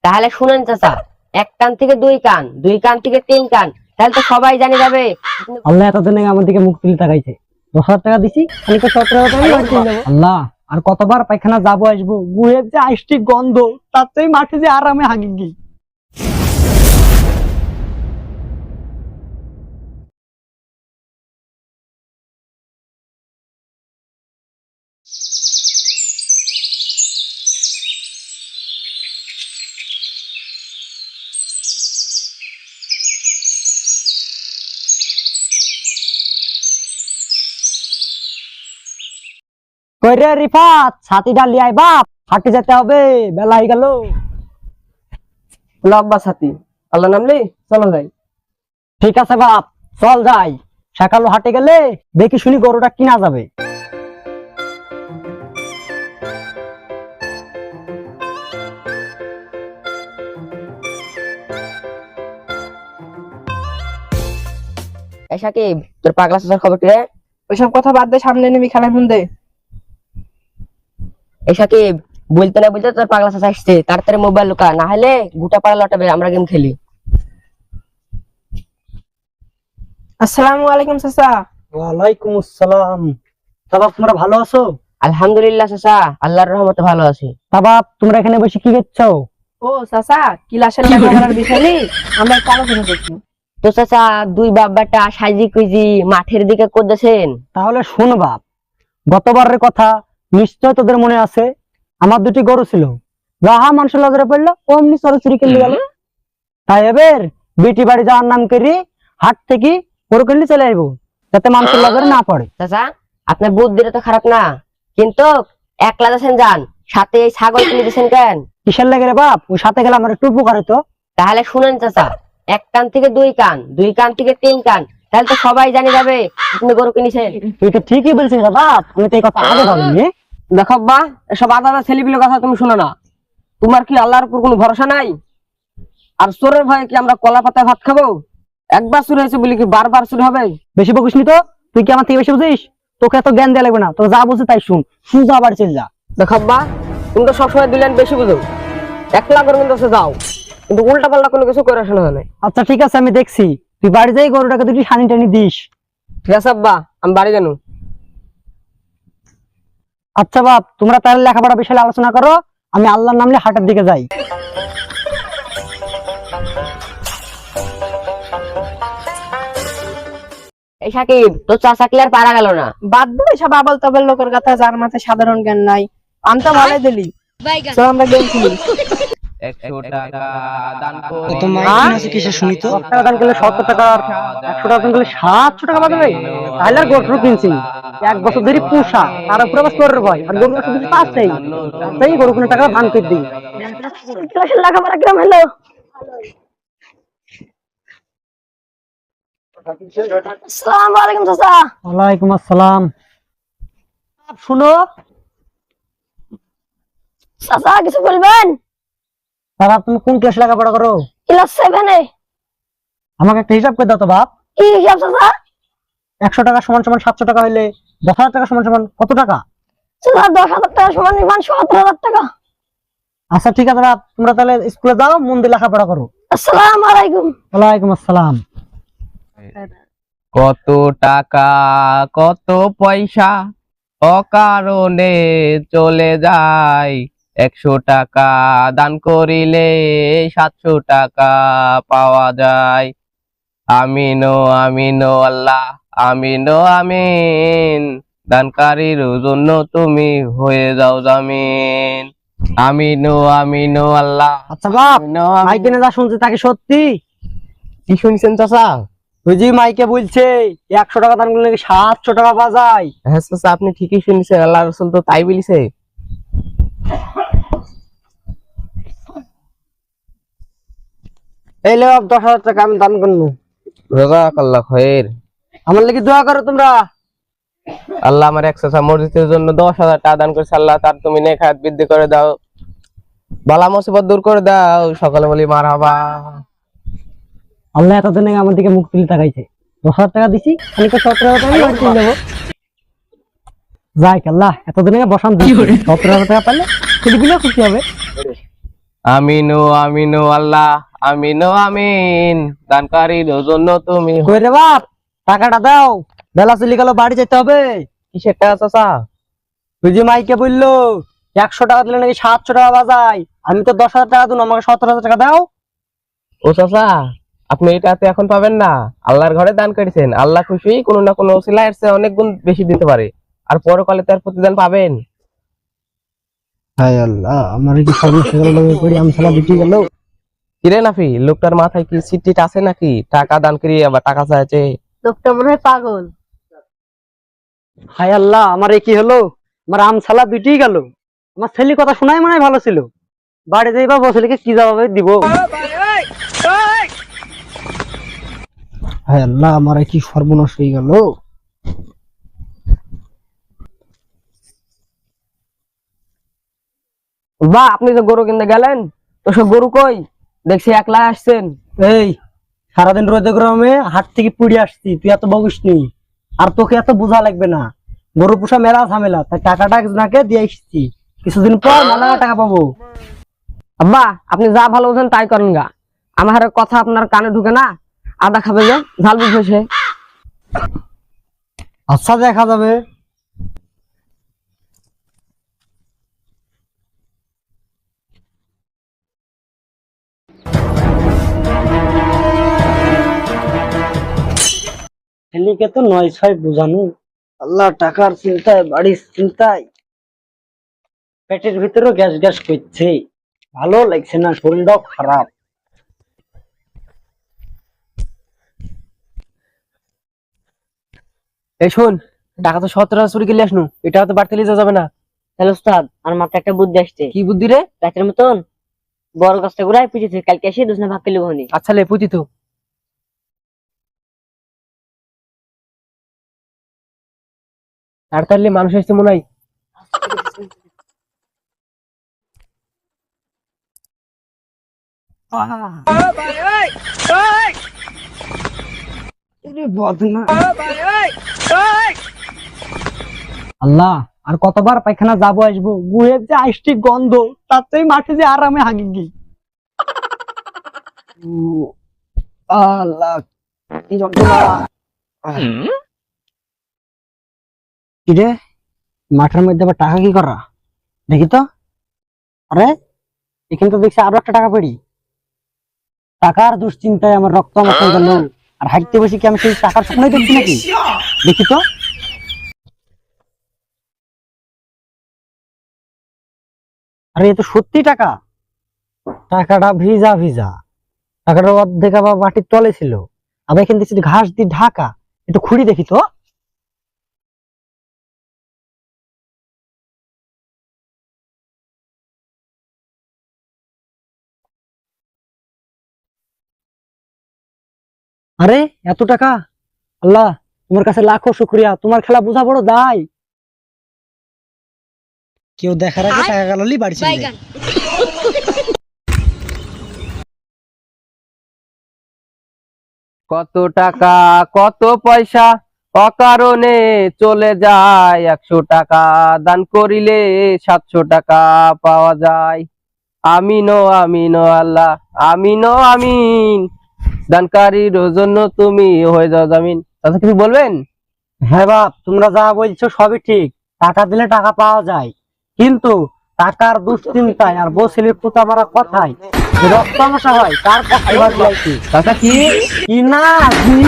তাহলে শুনেন চাচা, এক কান থেকে দুই কান, দুই কান থেকে তিন কান, তাহলে তো সবাই জানে যাবে। আল্লাহ এতদিন আগে আমার দিকে মুখ তুলে তাকাইছে। 10,000 টাকা দিছি, আমি তো 17 টাকা আমি বাড়ি চলে যাবো। আল্লাহ, আর কতবার পায়খানা যাবো আসবো, গুয়ের যে আইসটি গন্ধ, তার চেয়ে মাঠে যে আরামে হাগি গি। কইরে রিফাত, ছাতি ডালি আই বাপ, হাঁটে যেতে হবে, বেলা হয়ে গেল। লব্বা সাথী, আল্লাহ নামলে চলো যাই। ঠিক আছে বাপ, চল যাই। সকালে হাটে গেলে দেখি শুনি গরুটা কিনা যাবে। এই সাকিব, তোর পাগলা চাচার খবর কি রে? ওইসব কথা বাদ দে, সামনে নিবি খেলার ফোন দে। এই সাকিব, বলতে না বলতে তোর পাগলা চাচা আসছে, তাড়াতাড়ি মোবাইল লুকা, না হলে গোটা পাড়া লটাবে, আমরা গেম খেলি। আসসালামু আলাইকুম চাচা। ওয়ালাইকুম আসসালাম। তা বাপ, তোমরা ভালো আছো? আলহামদুলিল্লাহ চাচা, আল্লাহর রহমতে ভালো আছি। তা বাপ, তোমরা এখানে বসে কি করছো? ও চাচা, ক্লাসের লেখাপড়ার বিষয় নিয়ে আমরা একটু আলোচনা করছি। তো চাচা, দুই বাব্বাটা সাইজি কুইজি মাঠের দিকে করতেছেন। তাহলে শোন বাপ, গতবারের কথা নিশ্চয় তোদের মনে আছে। আমার দুটি গরু ছিল, যাহা মানুষের নজরে পড়লো অমনি চুরি কিনলে গেল। তাই এবার বিটি বাড়ি যাওয়ার নাম করি হাট থেকে গরু কিনলে চলে আসবো, যাতে মানুষের নজরে না পড়ে। চাচা, আপনার বুদ্ধিটা তো খারাপ না, কিন্তু একলা যাচ্ছেন যান, সাথে এই ছাগল কিনে দিয়েছেন কেন? কিসের লাগে রে বাপ? ওই সাথে গেলে আমার একটু উপকার হতো। তাহলে শুনেন চাচা, এক কান থেকে দুই কান, দুই কান থেকে তিন কান, তাহলে তো সবাই জানে যাবে আপনি গরু কিনেছেন। তুই তো ঠিকই বলছিস রে বাপ, আমি তো এই কথা আগে ভাবিনি। দেখো বা, এসব আদানা ছেলেপিলের কথা তুমি শোনো না। তোমার কি আল্লাহর উপর কোনো ভরসা নাই? আর চোরের ভয়ে কি আমরা কলা পাতায় ভাত খাবো? একবার চুরি হয়েছে বলি কি বারবার চুরি হবে? বেশি বকিস নি তো, তুই কি আমার থেকে বেশি বুঝিস? তোকে এত জ্ঞান দেওয়া লাগবে না, তোকে যা বলছে তাই শুন, সুজা আবার চল যা। দেখো বা, তুমি তো সবসময় দিলেন বেশি বুঝো, একলা করে কিন্তু যাও, কিন্তু উল্টা পাল্টা কোনো কিছু করে শোনা হয়। আচ্ছা ঠিক আছে, আমি দেখছি। তুই বাড়ি যাই গরুটাকে দুটি সানি টানি দিস। ঠিক আছে আব্বা, আমি বাড়ি জানো। আচ্ছা বাপ, তোমরা তাহলে লেখাপড়া বিষয়ে আলোচনা করো, আমি আল্লাহর নামে হাটের দিকে যাই। এই সাকিব, তোর চাচা কি আর পারা গেল না? বাদ দে এসব আবল তাবল লোকের কথা, যার মাথায় সাধারণ জ্ঞান নাই। আমি তো ভালোই দিলি, চল আমরা গেম খেলি। 100 টাকা দান করে কত মাইক আছে কিসে শুনি তো? 10 টাকা দান করলে 70 টাকা, 100 টাকা দান করলে 700 টাকা বাঁচবে। তাহলে আর গরু কিনছি, এক বছর ধরে পোষা, তার উপরে আবার চোরের ভয়, আর গরু শুধু পাচ্ছেই, সেই গরু কিনে টাকা দান করে দিই। ক্লাসের লেখাপড়া কেমন হলো? আসসালামু আলাইকুম চাচা। ওয়ালাইকুম আসসালাম। শুনো চাচা, কিছু বলবেন? তারা, তুমি কোন ক্লাসে লেখাপড়া করো? ক্লাস 7 এ। আমাকে একটা হিসাব করে দাও তো বাপ। কি হিসাব চাচা? 100 টাকা সমান সমান 700 টাকা হইলে 10,000 টাকা সমান সমান কত টাকা? চাচা, 10,000 টাকা সমান 70,000 টাকা। আচ্ছা ঠিক আছে বাপ, তোমরা তাহলে স্কুলে যাও, মন দিয়ে লেখাপড়া করো। আসসালামু আলাইকুম। ওয়ালাইকুম আসসালাম। কত টাকা কত পয়সা অকারণে চলে যায়, 100 টাকা দান করিলে 700 টাকা পাওয়া যায়। আমিনো আমিনো আল্লাহ, আমিনো আমিন, দানকারীর জন্য তুমি হয়ে যাও জামিন। আমিনো আমিনো আল্লাহ। আচ্ছা বাপ, আমিনো আমিন। মাইকে যা শুনছে তাকে সত্যি? কি শুনছেন চাচা? ওই যে মাইকে বলছে 100 টাকা দান করলে 700 টাকা পাওয়া যায়। হ্যাঁ চাচা, আপনি ঠিকই শুনছেন, আল্লাহ রাসূল তো তাই বলেছে। এই লে বাপ, 10,000 টাকা আমি দান করবো। জাযাকাল্লাহ খায়র। আমার লাগি দোয়া করো তোমরা। আল্লাহ আমার এক চাচা মসজিদের জন্য 10,000 টাকা দান করেছে, আল্লাহ তার তুমি নেক হায়াত বৃদ্ধি করে দাও, বালা মুসিবত দূর করে দাও। সকলে বলি মারহাবা। আল্লাহ এতদিন আগে আমার দিকে মুখ তুলে তাকাইছে। 10,000 টাকা দিছি, আমি তো 17 টাকা আমি বাড়ি চলে যাবো। যাই আল্লাহ, এতদিন আগে বসান দিই, 17,000 টাকা পাইলে ছেলেগুলো খুশি হবে। আমিনো আমিনো আল্লাহ, আমিনো আমিন, দানকারীর জন্য তুমি। কই রে বাপ, টাকাটা দাও, বেলা চলে গেল, বাড়ি যেতে হবে। কিসের টাকা চাচা? তুই যে মাইকে বললো 100 টাকা দিলে নাকি 700 টাকা বাজায়, আমি তো 10,000 টাকা দিন, আমাকে 17,000 টাকা দাও। ও চাচা, আপনি এটা তো এখন পাবেন না। আল্লাহর ঘরে দান করেছেন, আল্লাহ খুশি কোনো না কোনো ওসিলায় এর চেয়ে অনেক গুণ বেশি দিতে পারে, আর পরকালে তার প্রতিদান পাবেন। হায় আল্লাহ, আমার কি সর্বনাশ হয়ে গেল, করি আমি শালা বিটি গেল। কিরে নাফি, লোকটার মাথায় কি সিট আছে নাকি? টাকা দান করি আবার টাকা চাইছে। লোকটা মনে হয় পাগল। হায় আল্লাহ, আমার কি হলো, আমার আমসালা বিটি গেল। আমার ছেলে কথা শোনাই মনে হয় ভালো ছিল, বাড়ি যাইবা বসলিকে কি জবাব দিব। হায় আল্লাহ, আমার কি সর্বনাশ হয়ে গেল। বা আপনি যে গরু কিনতে গেলেন, তো সে গরু কই? দেখছি একলা আসছেন। এই সারাদিন রোদে গরমে হাট থেকে পুড়ে আসছি, তুই এত বকিস নি, আর তোকে এত বোঝা লাগবে না। গরু পোষা মেলা ঝামেলা, তাই টাকাটা একজনকে দিয়ে এসছি, কিছুদিন পর মেলা টাকা পাবো। আব্বা, আপনি যা ভালো বোঝেন তাই করেন গা। আমার কথা আপনার কানে ঢুকে না। আদা খাবে যে ঝাল বুঝেছে। আচ্ছা, দেখা যাবে। ছেলেকে তো 9-6 বোঝানো। আল্লাহ, টাকার চিন্তায়, বাড়ির চিন্তায় পেটের ভিতরেও গ্যাস গ্যাস করছে, ভালো লাগছে না, শরীরটাও খারাপ। এই শোন, টাকা তো 17 চুরি করে আসনু, এটা তো বাড়তে লিয়ে যাবে না। হ্যালো উস্তাদ, আমার মাথায় একটা বুদ্ধি আসছে। কি বুদ্ধি রে? রাতের মতন বড় গাছটা ঘুরাই পিছিয়েছে, কালকে এসে দুজনে ভাগ পেলে বহনি। আচ্ছা লে পুঁতি তো। তাড়াতাড়ি মানুষ আসছে মনে হয়। আল্লাহ, আর কতবার পায়খানা যাবো আসবো, গুহের যে আইসটিক গন্ধ, তার তো মাঠে যে আরামে হাগি। আল্লাহ, কি যন্ত্রণা। কি রে, মাঠের মধ্যে আবার টাকা কি করা, দেখি তো। আরে এখানে তো দেখছি আরো একটা টাকা পড়ি। টাকার দুশ্চিন্তায় আমার রক্ত আমার হয়ে গেল, আর হাঁটতে বসে কি আমি সেই টাকার স্বপ্নই দেখছি নাকি, দেখি তো। আরে এ তো সত্যি টাকা, টাকাটা ভিজা ভিজা, টাকাটা অর্ধেক আবার মাটির তলে ছিল, আবার এখানে দেখছি ঘাস দিয়ে ঢাকা। একটু খুঁড়ি দেখি তো। আরে এত টাকা, আল্লাহ তোমার কাছে লাখো শুক্রিয়া, তোমার খেলা বোঝা বড় দায়। কেউ দেখার আগে টাকা গালালি বাড়ি চলে যায়। কত টাকা কত পয়সা অকারণে চলে যায়, 100 টাকা দান করিলে 700 টাকা পাওয়া যায়। আমিনো আমিনো আল্লাহ, আমিনো আমিন, দানকারীর জন্য তুমি হয়ে যাও জামিন। আচ্ছা, কিছু বলবেন? হ্যাঁ বাপ, তোমরা যা বলছো সবই ঠিক, টাকা দিলে টাকা পাওয়া যায়, কিন্তু টাকার দুশ্চিন্তায় আর বসিলের পুতা মারা কথায় যে রক্তাংশ হয়, তার কথা চাচা কি কি না কি